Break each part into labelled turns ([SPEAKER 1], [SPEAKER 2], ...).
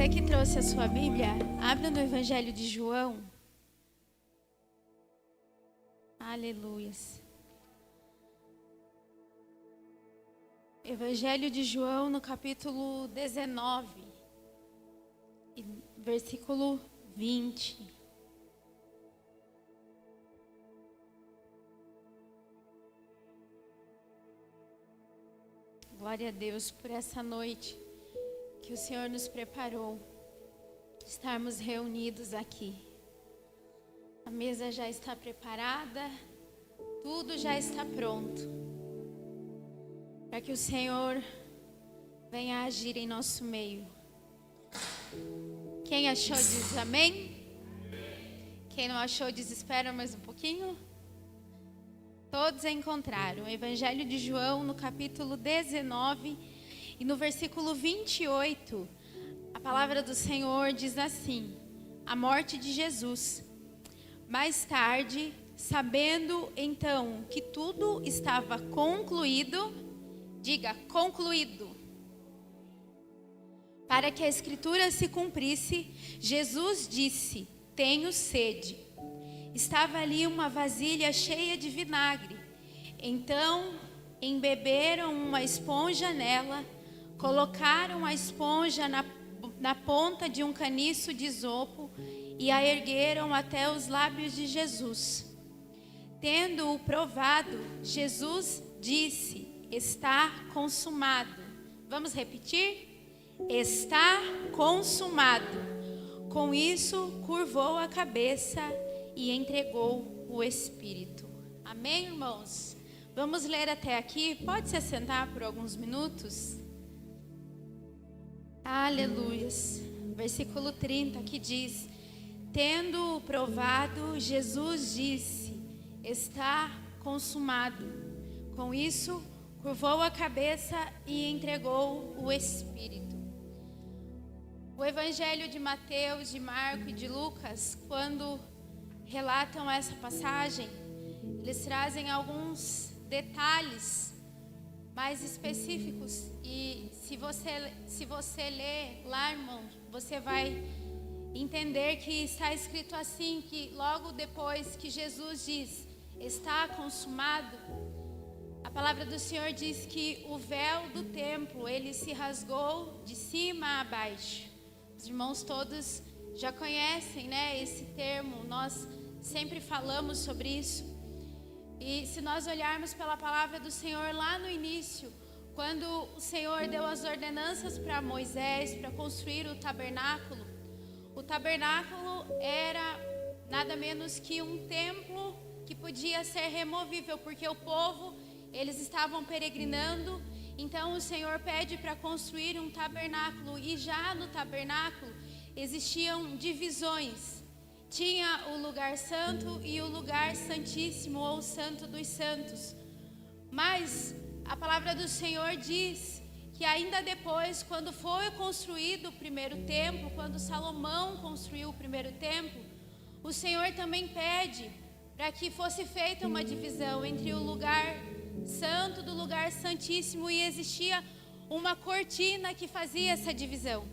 [SPEAKER 1] Você que trouxe a sua Bíblia, abra no Evangelho de João. Aleluias. Evangelho de João, no capítulo 19, versículo 20. Glória a Deus por essa noite que o Senhor nos preparou, estarmos reunidos aqui. A mesa já está preparada, tudo já está pronto, para que o Senhor venha agir em nosso meio. Quem achou diz amém. Quem não achou diz espera mais um pouquinho. Todos encontraram o Evangelho de João no capítulo 19 e no versículo 28, a palavra do Senhor diz assim: a morte de Jesus. Mais tarde, sabendo então que tudo estava concluído, diga concluído, para que a Escritura se cumprisse, Jesus disse: tenho sede. Estava ali uma vasilha cheia de vinagre. Então, embeberam uma esponja nela, colocaram a esponja na ponta de um caniço de isopo e a ergueram até os lábios de Jesus. Tendo-o provado, Jesus disse: está consumado. Vamos repetir? Está consumado. Com isso, curvou a cabeça e entregou o Espírito. Amém, irmãos? Vamos ler até aqui. Pode se assentar por alguns minutos? Aleluias. Versículo 30 que diz: tendo provado, Jesus disse: está consumado. Com isso, curvou a cabeça e entregou o Espírito. O Evangelho de Mateus, de Marcos e de Lucas, quando relatam essa passagem, eles trazem alguns detalhes mais específicos. E se você ler lá, irmão, você vai entender que está escrito assim, que logo depois que Jesus diz: está consumado, a palavra do Senhor diz que o véu do templo, ele se rasgou de cima a baixo. Os irmãos todos já conhecem, né, esse termo, nós sempre falamos sobre isso. E se nós olharmos pela palavra do Senhor lá no início, quando o Senhor deu as ordenanças para Moisés para construir o tabernáculo era nada menos que um templo que podia ser removível, porque o povo, eles estavam peregrinando. Então o Senhor pede para construir um tabernáculo, e já no tabernáculo existiam divisões. Tinha o lugar santo e o lugar santíssimo, ou santo dos santos. Mas a palavra do Senhor diz que ainda depois, quando foi construído o primeiro templo, quando Salomão construiu o primeiro templo, o Senhor também pede para que fosse feita uma divisão entre o lugar santo do lugar santíssimo, e existia uma cortina que fazia essa divisão.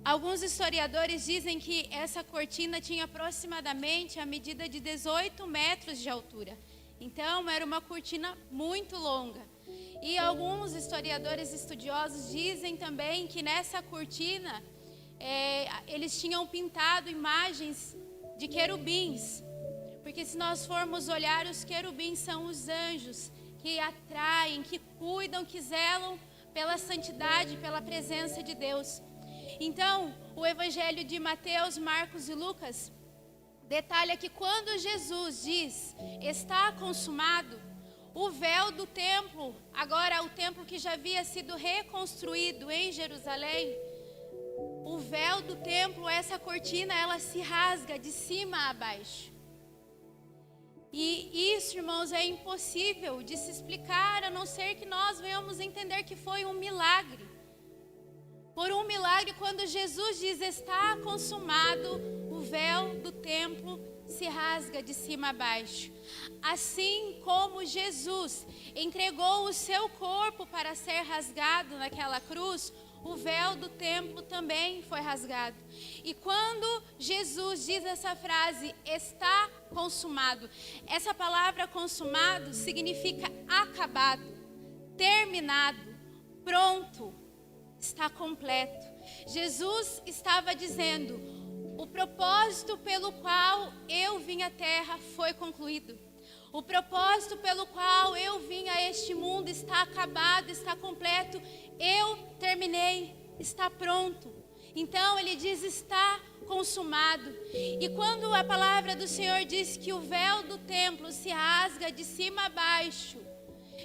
[SPEAKER 1] Alguns historiadores dizem que essa cortina tinha aproximadamente a medida de 18 metros de altura. Então, era uma cortina muito longa. E alguns historiadores estudiosos dizem também que nessa cortina, eles tinham pintado imagens de querubins. Porque se nós formos olhar, os querubins são os anjos que atraem, que cuidam, que zelam pela santidade, pela presença de Deus. Então, o Evangelho de Mateus, Marcos e Lucas detalha que quando Jesus diz: está consumado, o véu do templo, agora o templo que já havia sido reconstruído em Jerusalém, o véu do templo, essa cortina, ela se rasga de cima a baixo. E isso, irmãos, é impossível de se explicar, a não ser que nós venhamos entender que foi um milagre. Por um milagre, quando Jesus diz: está consumado, o véu do templo se rasga de cima a baixo. Assim como Jesus entregou o seu corpo para ser rasgado naquela cruz, o véu do templo também foi rasgado. E quando Jesus diz essa frase, está consumado, essa palavra consumado significa acabado, terminado, pronto, está completo. Jesus estava dizendo, o propósito pelo qual eu vim à terra foi concluído. O propósito pelo qual eu vim a este mundo está acabado, está completo. Eu terminei, está pronto. Então ele diz, está consumado. E quando a palavra do Senhor diz que o véu do templo se rasga de cima a baixo,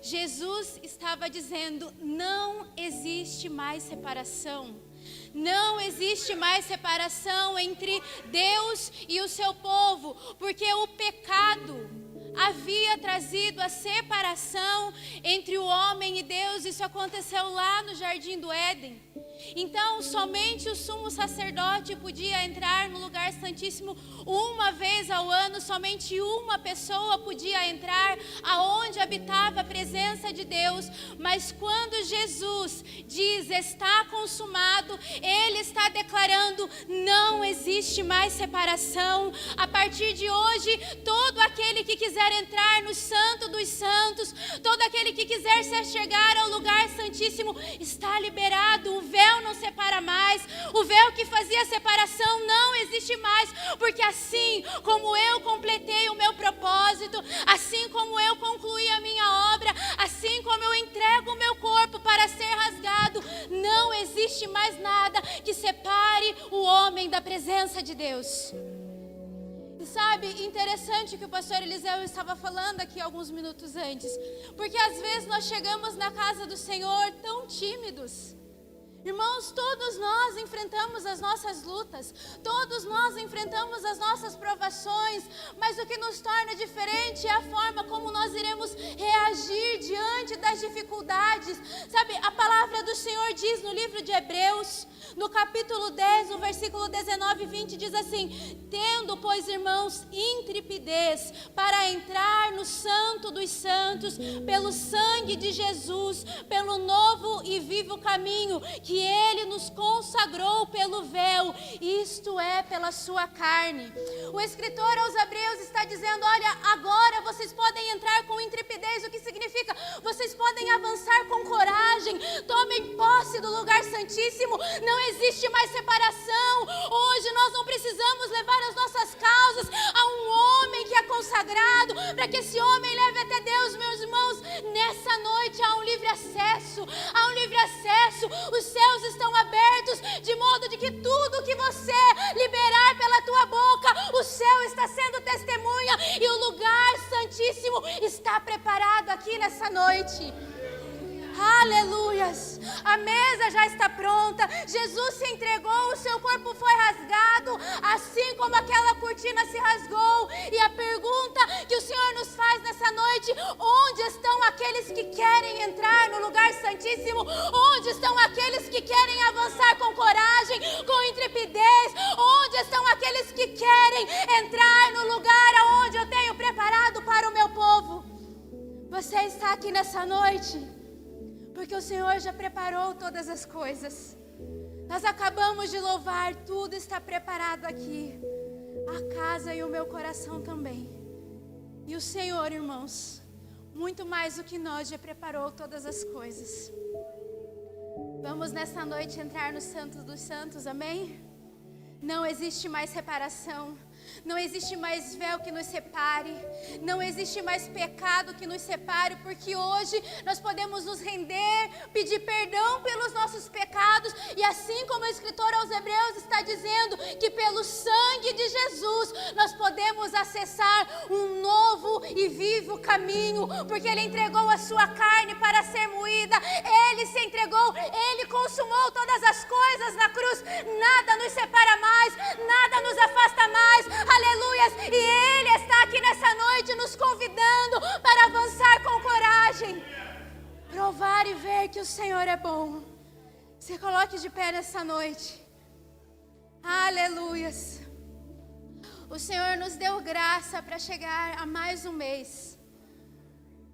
[SPEAKER 1] Jesus estava dizendo, não existe mais separação. Não existe mais separação entre Deus e o seu povo, porque o pecado havia trazido a separação entre o homem e Deus. Isso aconteceu lá no Jardim do Éden. Então, somente o sumo sacerdote podia entrar no lugar santíssimo uma vez ao ano. Somente uma pessoa podia entrar aonde habitava a presença de Deus. Mas quando Jesus diz, está consumado, Ele está declarando, não existe mais separação. A partir de hoje, todo aquele que quiser entrar no Santo dos Santos, todo aquele que quiser se chegar ao lugar santíssimo, está liberado. O véu não separa mais, o véu que fazia separação não existe mais, porque assim como eu completei o meu propósito, assim como eu concluí a minha obra, assim como eu entrego o meu corpo para ser rasgado, não existe mais nada que separe o homem da presença de Deus. E sabe, interessante que o pastor Eliseu estava falando aqui alguns minutos antes, porque às vezes nós chegamos na casa do Senhor tão tímidos. Irmãos, todos nós enfrentamos as nossas lutas, todos nós enfrentamos as nossas provações, mas o que nos torna diferente é a forma como nós iremos reagir diante das dificuldades. Sabe, a palavra do Senhor diz no livro de Hebreus, no capítulo 10, no versículo 19 e 20, diz assim, tendo, pois, irmãos, intrepidez para entrar no Santo dos Santos, pelo sangue de Jesus, pelo novo e vivo caminho, que Ele nos consagrou pelo véu, isto é, pela sua carne. O escritor aos Hebreus está dizendo, olha, agora vocês podem entrar com intrepidez, o que significa? Vocês podem avançar com coragem, tomem posse do lugar santíssimo, não existe mais separação. Hoje nós não precisamos levar as nossas causas a um homem que é consagrado, para que esse homem leve até Deus. Meus irmãos, nessa noite há um livre acesso, os céus estão abertos, de modo de que tudo que você liberar pela tua boca, o céu está sendo testemunha, e o lugar santíssimo está preparado aqui nessa noite. Aleluias, a mesa já está pronta, Jesus se entregou, o seu corpo foi rasgado, assim como aquela cortina se rasgou. E a pergunta que o Senhor nos faz nessa noite, onde estão aqueles que querem entrar no lugar santíssimo? Onde estão aqueles que querem avançar com coragem, com intrepidez? Onde estão aqueles que querem entrar no lugar aonde eu tenho preparado para o meu povo? Você está aqui nessa noite porque o Senhor já preparou todas as coisas. Nós acabamos de louvar, tudo está preparado aqui. A casa e o meu coração também. E o Senhor, irmãos, muito mais do que nós, já preparou todas as coisas. Vamos nessa noite entrar no Santo dos Santos, amém? Não existe mais separação. Não existe mais véu que nos separe, não existe mais pecado que nos separe, porque hoje nós podemos nos render, pedir perdão pelos nossos pecados, e assim como o escritor aos Hebreus está dizendo, que pelo sangue de Jesus nós podemos acessar um novo e vivo caminho, porque Ele entregou a sua carne para ser moída, Ele se entregou, Ele consumou todas as coisas na cruz, nada nos separa mais, nada nos afasta mais. Aleluias, e Ele está aqui nessa noite nos convidando para avançar com coragem, provar e ver que o Senhor é bom. Se coloque de pé nessa noite. Aleluias. O Senhor nos deu graça para chegar a mais um mês.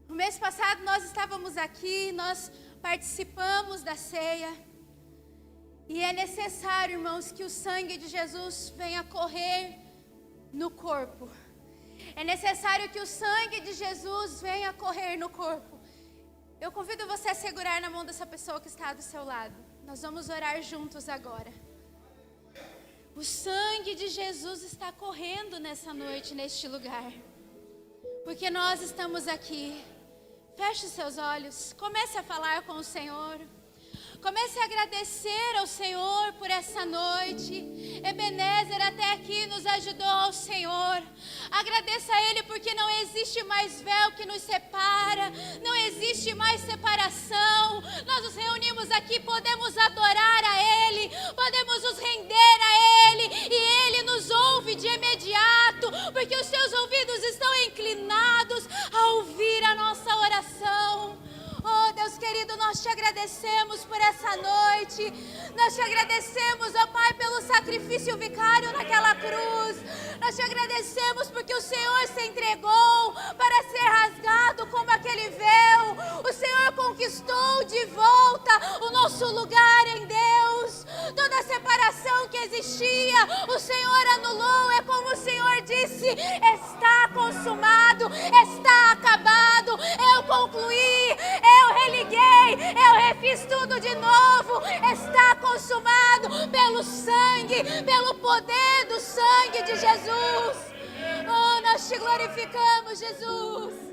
[SPEAKER 1] No mês passado nós estávamos aqui, nós participamos da ceia. E é necessário, irmãos, que o sangue de Jesus venha correr no corpo. É necessário que o sangue de Jesus venha correr no corpo. Eu convido você a segurar na mão dessa pessoa que está do seu lado. Nós vamos orar juntos agora. O sangue de Jesus está correndo nessa noite, neste lugar. Porque nós estamos aqui. Feche os seus olhos. Comece a falar com o Senhor. Comece a agradecer ao Senhor por essa noite. Ebenezer até aqui nos ajudou ao Senhor. Agradeça a Ele porque não existe mais véu que nos separa. Não existe mais separação. Nós nos reunimos aqui, podemos adorar a Ele. Podemos nos render a Ele. E Ele nos ouve de imediato. Porque os seus ouvidos estão inclinados a ouvir a nossa oração. Oh, Deus querido, nós te agradecemos por essa noite. Nós te agradecemos, ó Pai, pelo sacrifício vicário naquela cruz. Nós te agradecemos porque o Senhor se entregou para ser rasgado como aquele véu. O Senhor conquistou de volta o nosso lugar em Deus. Toda a separação que existia, o Senhor anulou. É como o Senhor disse: está consumado, está acabado. Eu concluí, eu religuei, eu refiz tudo de novo. Está consumado pelo sangue, pelo poder do sangue de Jesus. Oh, nós te glorificamos, Jesus.